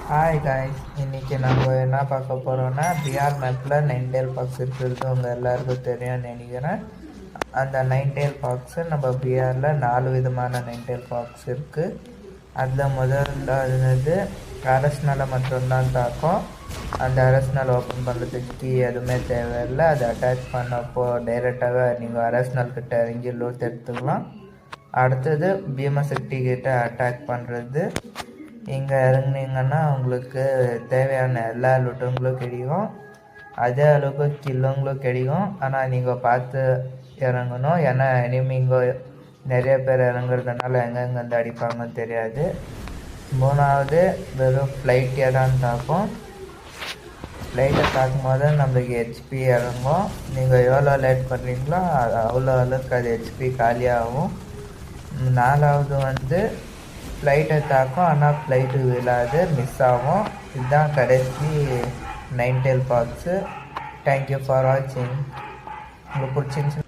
Hi guys, இன்றைக்கி நம்ம என்ன பார்க்க போகிறோன்னா பிஆர் மேப்பில் நைன்டெயில் பாக்ஸ் இருக்கிறது உங்கள் எல்லாருக்கும் தெரியும்னு நினைக்கிறேன். அந்த நைன்டெயில் பாக்ஸு நம்ம பிஆரில் 4 விதமான நைன்டெயில் பாக்ஸ் இருக்குது. அதில் முதலாவது அரசனால் மட்டும்தான் தாக்கும். அந்த அரசனால் ஓப்பன் பண்ணுறதுக்கு கீ எதுவுமே தேவையில்லை. அதை அட்டாச் பண்ணப்போ டைரெக்டாகவே நீங்கள் அரசனால் கிட்ட இறங்கி லூட் எடுத்துக்கலாம். அடுத்தது பீமசக்தி கிட்ட அட்டாக் பண்ணுறது. இங்கே இறங்குனீங்கன்னா உங்களுக்கு தேவையான எல்லா லூட்டுங்களும் கிடைக்கும், அதே அளவுக்கு கில்லுங்களும் கிடைக்கும். ஆனால் நீங்கள் பார்த்து இறங்கணும், ஏன்னா எனிமிங்க நிறைய பேர் இறங்குறதுனால எங்கெங்கேருந்து அடிப்பாங்கன்னு தெரியாது. மூணாவது வெறும் ஃப்ளைட்டே தான் தாக்கும். ஃப்ளைட்டை தாக்கும் போது நம்மளுக்கு ஹெச்பி இறங்கும். நீங்கள் எவ்வளோ லேட் பண்ணுறீங்களோ அவ்வளோ அளவுக்கு அது ஹெச்பி காலியாகும். நாலாவது ஃப்ளைட்டை தாக்கும், ஆனால் ஃப்ளைட்டு விழாது, மிஸ் ஆகும். இதுதான் கடைசி நைன்டெயில் பாக்ஸு. தேங்க்யூ ஃபார் வாட்சிங். உங்களுக்கு பிடிச்சிருந்துச்சு